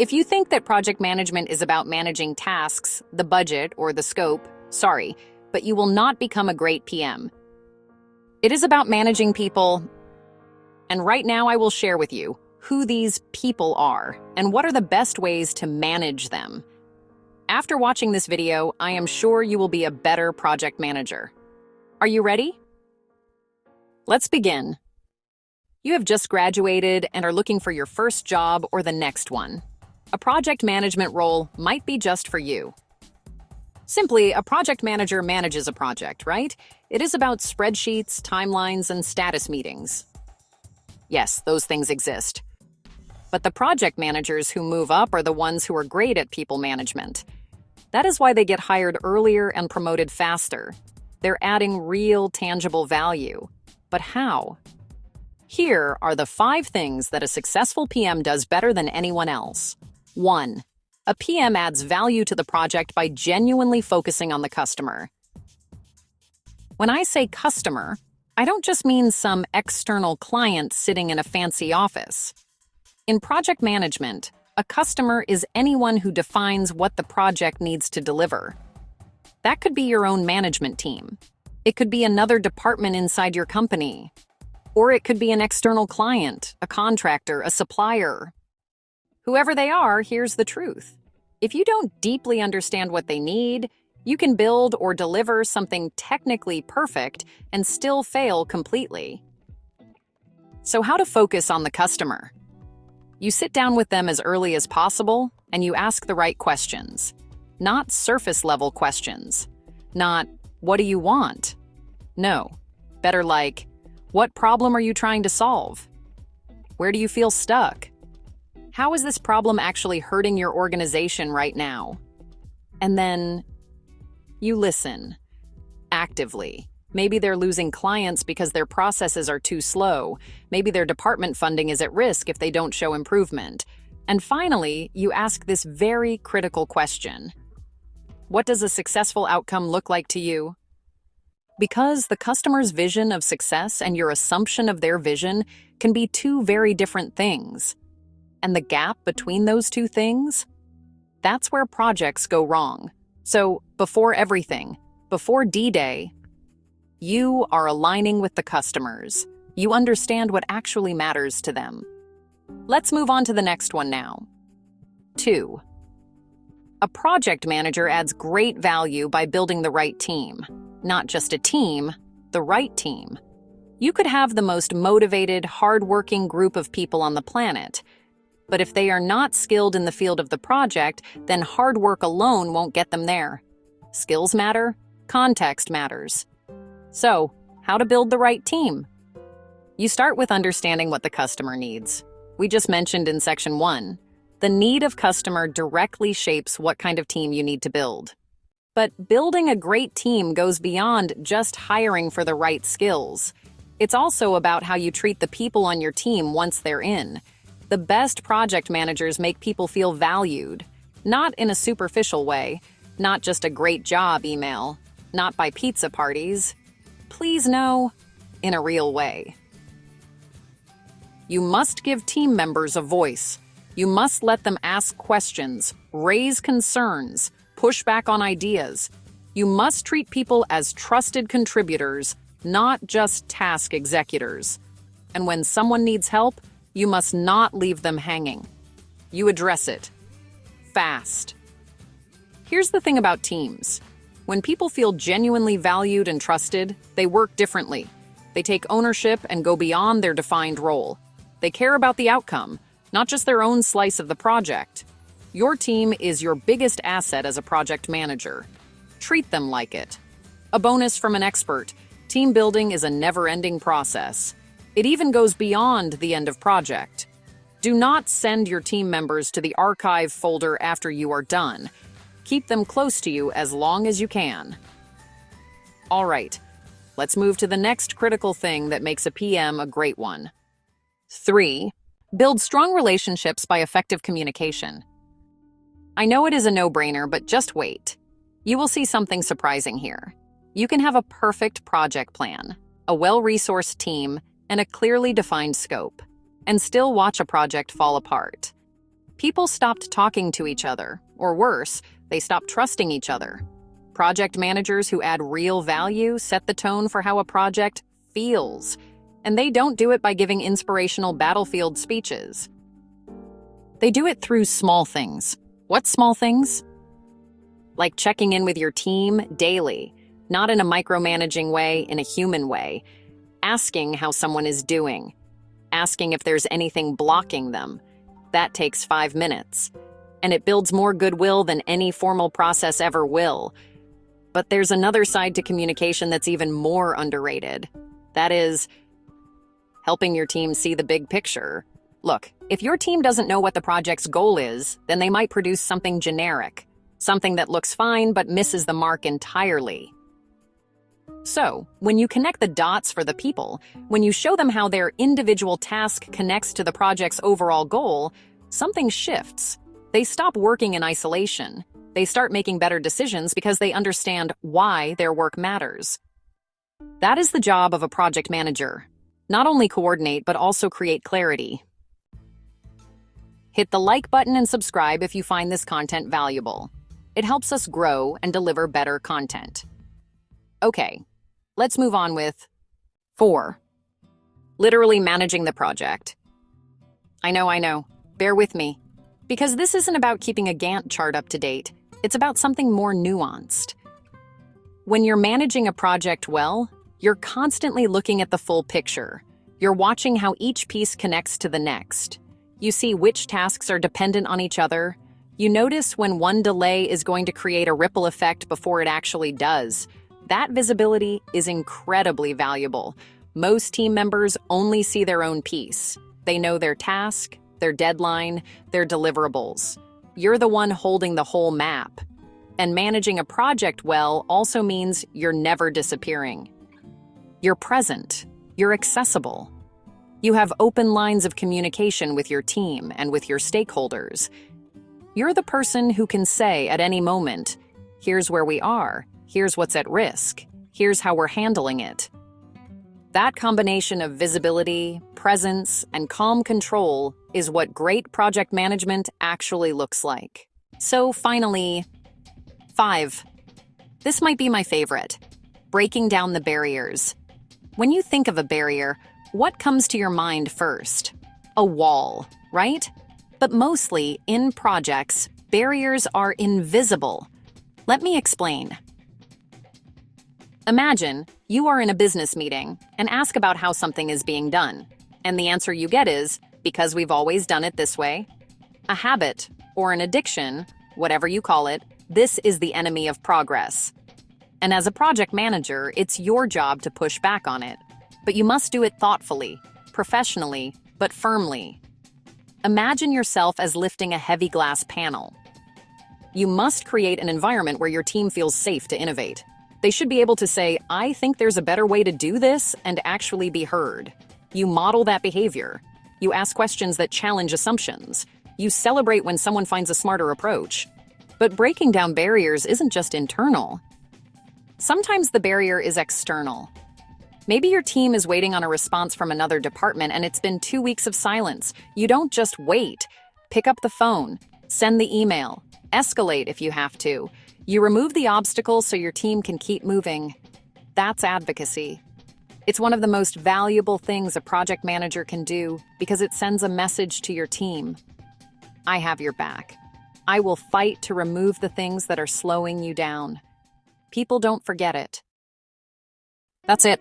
If you think that project management is about managing tasks, the budget, or the scope, sorry, but you will not become a great PM. It is about managing people, and right now I will share with you who these people are and what are the best ways to manage them. After watching this video, I am sure you will be a better project manager. Are you ready? Let's begin. You have just graduated and are looking for your first job or the next one. A project management role might be just for you. Simply, a project manager manages a project, right? It is about spreadsheets, timelines, and status meetings. Yes, those things exist. But the project managers who move up are the ones who are great at people management. That is why they get hired earlier and promoted faster. They're adding real, tangible value. But how? Here are the 5 things that a successful PM does better than anyone else. 1. A PM adds value to the project by genuinely focusing on the customer. When I say customer, I don't just mean some external client sitting in a fancy office. In project management, a customer is anyone who defines what the project needs to deliver. That could be your own management team. It could be another department inside your company. Or it could be an external client, a contractor, a supplier. Whoever they are, here's the truth. If you don't deeply understand what they need, you can build or deliver something technically perfect and still fail completely. So how to focus on the customer? You sit down with them as early as possible and you ask the right questions. Not surface-level questions. Not, what do you want? No. Better like, what problem are you trying to solve? Where do you feel stuck? How is this problem actually hurting your organization right now? And then you listen actively. Maybe they're losing clients because their processes are too slow. Maybe their department funding is at risk if they don't show improvement. And finally, you ask this very critical question. What does a successful outcome look like to you? Because the customer's vision of success and your assumption of their vision can be 2 very different things. And the gap between those 2 things? That's where projects go wrong. So, before everything, before D-Day, you are aligning with the customers. You understand what actually matters to them. Let's move on to the next one now. 2. A project manager adds great value by building the right team. Not just a team, the right team. You could have the most motivated, hardworking group of people on the planet. But if they are not skilled in the field of the project, then hard work alone won't get them there. Skills matter, context matters. So, how to build the right team? You start with understanding what the customer needs. We just mentioned in section 1, the need of customer directly shapes what kind of team you need to build. But building a great team goes beyond just hiring for the right skills. It's also about how you treat the people on your team once they're in. The best project managers make people feel valued, not in a superficial way, not just a great job email, not by pizza parties. Please no, in a real way. You must give team members a voice. You must let them ask questions, raise concerns, push back on ideas. You must treat people as trusted contributors, not just task executors. And when someone needs help, you must not leave them hanging. You address it. Fast. Here's the thing about teams. When people feel genuinely valued and trusted, they work differently. They take ownership and go beyond their defined role. They care about the outcome, not just their own slice of the project. Your team is your biggest asset as a project manager. Treat them like it. A bonus from an expert. Team building is a never-ending process. It even goes beyond the end of project. Do not send your team members to the archive folder after you are done. Keep them close to you as long as you can. All right, let's move to the next critical thing that makes a PM a great one. 3. Build strong relationships by effective communication. I know it is a no-brainer, but just wait. You will see something surprising here. You can have a perfect project plan, a well-resourced team, and a clearly defined scope, and still watch a project fall apart. People stopped talking to each other, or worse, they stopped trusting each other. Project managers who add real value set the tone for how a project feels, and they don't do it by giving inspirational battlefield speeches. They do it through small things. What small things? Like checking in with your team daily, not in a micromanaging way, in a human way. Asking how someone is doing. Asking if there's anything blocking them. That takes 5 minutes. And it builds more goodwill than any formal process ever will. But there's another side to communication that's even more underrated. That is, helping your team see the big picture. Look, if your team doesn't know what the project's goal is, then they might produce something generic. Something that looks fine but misses the mark entirely. So, when you connect the dots for the people, when you show them how their individual task connects to the project's overall goal, something shifts. They stop working in isolation. They start making better decisions because they understand why their work matters. That is the job of a project manager. Not only coordinate, but also create clarity. Hit the like button and subscribe if you find this content valuable. It helps us grow and deliver better content. Okay, let's move on with 4. Literally managing the project. I know. Bear with me. Because this isn't about keeping a Gantt chart up to date. It's about something more nuanced. When you're managing a project well, you're constantly looking at the full picture. You're watching how each piece connects to the next. You see which tasks are dependent on each other. You notice when one delay is going to create a ripple effect before it actually does. That visibility is incredibly valuable. Most team members only see their own piece. They know their task, their deadline, their deliverables. You're the one holding the whole map. And managing a project well also means you're never disappearing. You're present. You're accessible. You have open lines of communication with your team and with your stakeholders. You're the person who can say at any moment, here's where we are, here's what's at risk, here's how we're handling it. That combination of visibility, presence, and calm control is what great project management actually looks like. So finally, 5. This might be my favorite. Breaking down the barriers. When you think of a barrier, what comes to your mind first? A wall, right? But mostly, in projects, barriers are invisible. Let me explain. Imagine you are in a business meeting and ask about how something is being done. And the answer you get is, because we've always done it this way. A habit, or an addiction, whatever you call it, this is the enemy of progress. And as a project manager, it's your job to push back on it. But you must do it thoughtfully, professionally, but firmly. Imagine yourself as lifting a heavy glass panel. You must create an environment where your team feels safe to innovate. They should be able to say, I think there's a better way to do this, and actually be heard. You model that behavior. You ask questions that challenge assumptions. You celebrate when someone finds a smarter approach. But breaking down barriers isn't just internal. Sometimes the barrier is external. Maybe your team is waiting on a response from another department and it's been 2 weeks of silence. You don't just wait. Pick up the phone, send the email, escalate if you have to. You remove the obstacle so your team can keep moving. That's advocacy. It's one of the most valuable things a project manager can do because it sends a message to your team. I have your back. I will fight to remove the things that are slowing you down. People don't forget it. That's it.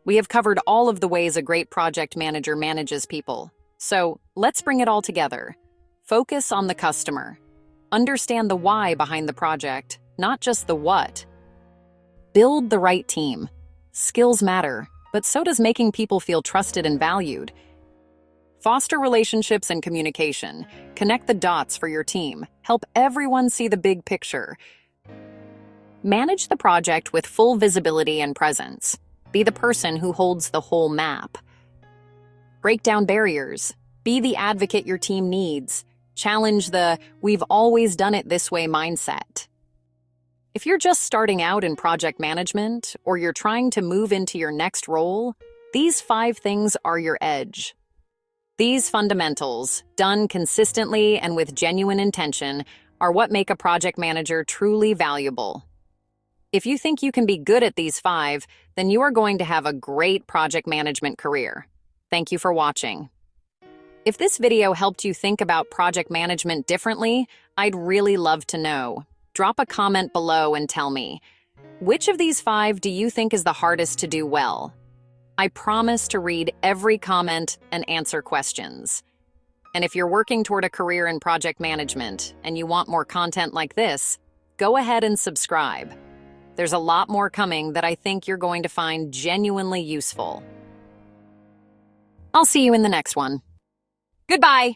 We have covered all of the ways a great project manager manages people. So let's bring it all together. Focus on the customer. Understand the why behind the project, not just the what. Build the right team. Skills matter, but so does making people feel trusted and valued. Foster relationships and communication. Connect the dots for your team. Help everyone see the big picture. Manage the project with full visibility and presence. Be the person who holds the whole map. Break down barriers. Be the advocate your team needs. Challenge the "we've always done it this way" mindset. If you're just starting out in project management, or you're trying to move into your next role, these 5 things are your edge. These fundamentals, done consistently and with genuine intention, are what make a project manager truly valuable. If you think you can be good at these 5, then you are going to have a great project management career. Thank you for watching. If this video helped you think about project management differently, I'd really love to know. Drop a comment below and tell me, which of these 5 do you think is the hardest to do well? I promise to read every comment and answer questions. And if you're working toward a career in project management and you want more content like this, go ahead and subscribe. There's a lot more coming that I think you're going to find genuinely useful. I'll see you in the next one. Goodbye!